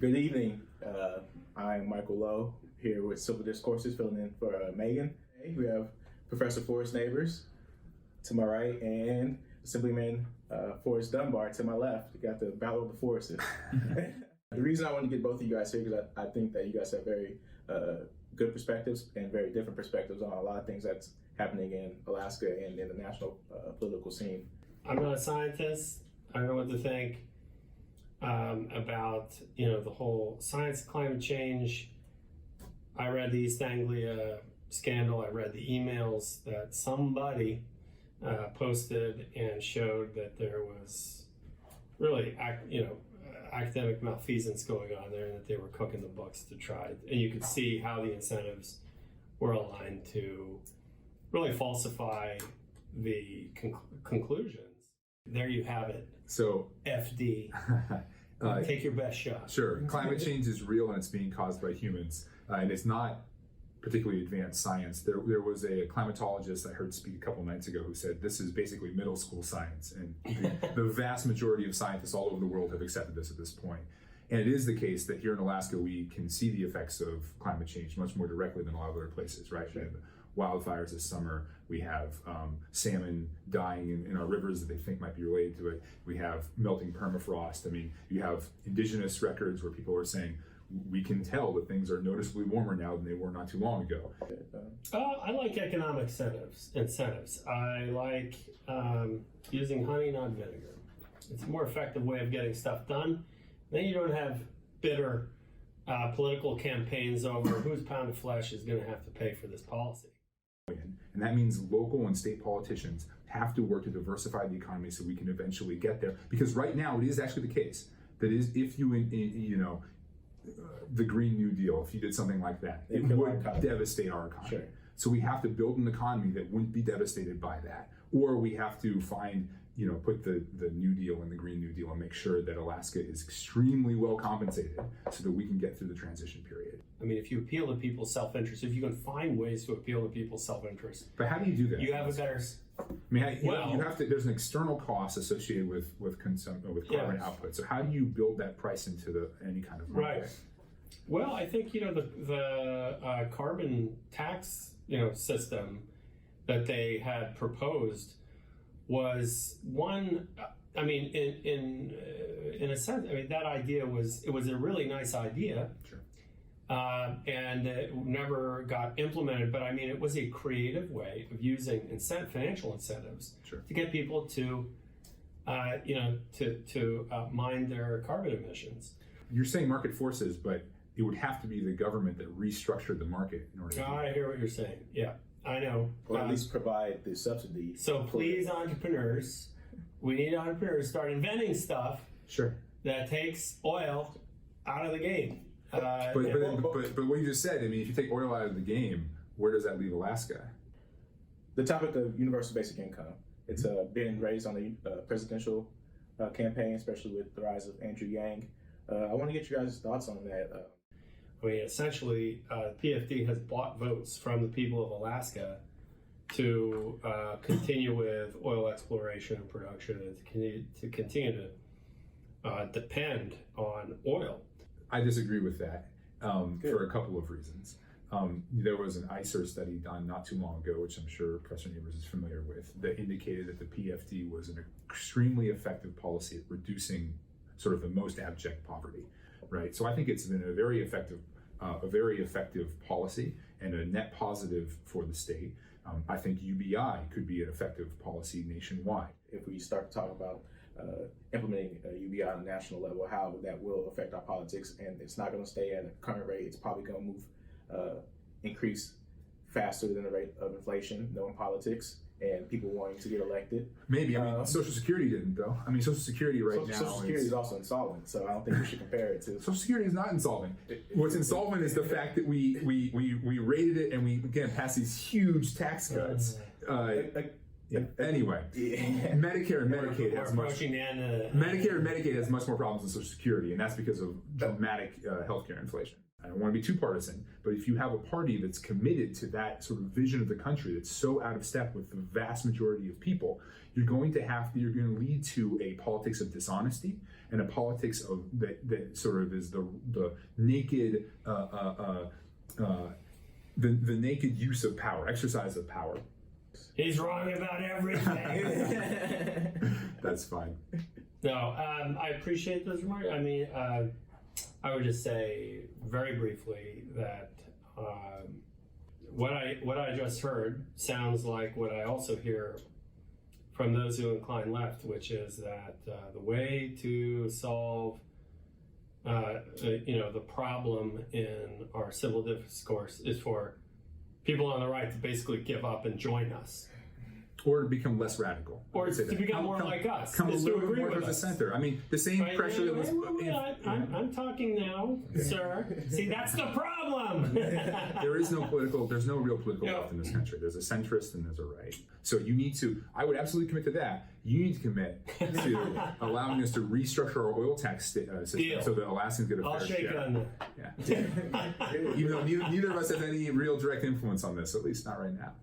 Good evening. I'm Michael Lowe here with Civil Discourses, filling in for Megan. We have Professor Forrest Nabors to my right and Assemblyman Forrest Dunbar to my left. You got the Battle of the Forrested. The reason I want to get both of you guys here is because I think that you guys have very good perspectives and very different perspectives on a lot of things that's happening in Alaska and in the national political scene. I'm not a scientist. I don't know what to think about the whole science of climate change. I read the East Anglia scandal. I read the emails that somebody posted and showed that there was really academic malfeasance going on there, and that they were cooking the books to try. And you could see how the incentives were aligned to really falsify the conclusions. There you have it. So FD. Take your best shot. Sure. Climate change is real and it's being caused by humans. And it's not particularly advanced science. There was a climatologist I heard speak a couple nights ago who said this is basically middle school science. And the vast majority of scientists all over the world have accepted this at this point. And it is the case that here in Alaska, we can see the effects of climate change much more directly than a lot of other places, right? Sure. We have wildfires this summer. We have salmon dying in our rivers that they think might be related to it. We have melting permafrost. I mean, you have indigenous records where people are saying, we can tell that things are noticeably warmer now than they were not too long ago. I like economic incentives. I like using honey, not vinegar. It's a more effective way of getting stuff done. Then you don't have bitter political campaigns over whose pound of flesh is going to have to pay for this policy. And that means local and state politicians have to work to diversify the economy so we can eventually get there. Because right now it is actually the case that is if you the Green New Deal, if you did something like that, it would devastate our economy. Sure. So we have to build an economy that wouldn't be devastated by that. Or we have to find, put the New Deal and the Green New Deal and make sure that Alaska is extremely well compensated so that we can get through the transition period. I mean, if you appeal to people's self-interest, if you can find ways to appeal to people's self-interest. But how do you do that? You have a better... you have to. There's an external cost associated with carbon output. So how do you build that price into any kind of market? Right. Well, I think the carbon tax system that they had proposed was one. I mean, in a sense, I mean that idea was a really nice idea. Sure. And it never got implemented. But I mean, it was a creative way of using financial incentives Sure. to get people to, mind their carbon emissions. You're saying market forces, but it would have to be the government that restructured the market in order to do I that. hear what you're saying. Yeah, I know. Or at least provide the subsidy. So please, entrepreneurs, we need entrepreneurs to start inventing stuff Sure. that takes oil out of the game. But what you just said, I mean, if you take oil out of the game, where does that leave Alaska? The topic of universal basic income. It's been raised on the presidential campaign, especially with the rise of Andrew Yang. I want to get you guys' thoughts on that. I mean, essentially, PFD has bought votes from the people of Alaska to continue with oil exploration and production, and to continue to depend on oil. I disagree with that for a couple of reasons. There was an ICER study done not too long ago, which I'm sure Professor Nabors is familiar with, that indicated that the PFD was an extremely effective policy at reducing sort of the most abject poverty, right? So I think it's been a very effective policy and a net positive for the state. I think UBI could be an effective policy nationwide. If we start to talk about implementing UBI on a national level, how that will affect our politics, and it's not going to stay at a current rate. It's probably going to move, increase faster than the rate of inflation, knowing politics and people wanting to get elected. Maybe. I mean, Social Security didn't, though. I mean, Social Security now Social Security is also insolvent, so I don't think we should compare it to. Social Security is not insolvent. What's insolvent is the fact that we rated it and we again passed these huge tax cuts. Anyway, Medicare and Medicaid has much more problems than Social Security, and that's because of dramatic healthcare inflation. I don't want to be too partisan, but if you have a party that's committed to that sort of vision of the country that's so out of step with the vast majority of people, you're going to lead to a politics of dishonesty and a politics of that sort of is the naked the naked use of power, exercise of power. He's wrong about everything. That's fine. No, I appreciate those remarks. I mean, I would just say very briefly that what I just heard sounds like what I also hear from those who incline left, which is that the way to solve the problem in our civil discourse is for people on the right to basically give up and join us. Or to become less radical. Or to become more like us. Come a little bit more to the center. I mean, the same pressure that was... I'm talking now, sir. See, that's the problem. There's no real political left in this country. There's a centrist and there's a right. So you need to, I would absolutely commit to that. You need to commit to allowing us to restructure our oil tax system so that Alaskans get a fair share. I'll shake on that. Yeah. Even though neither of us have any real direct influence on this, at least not right now.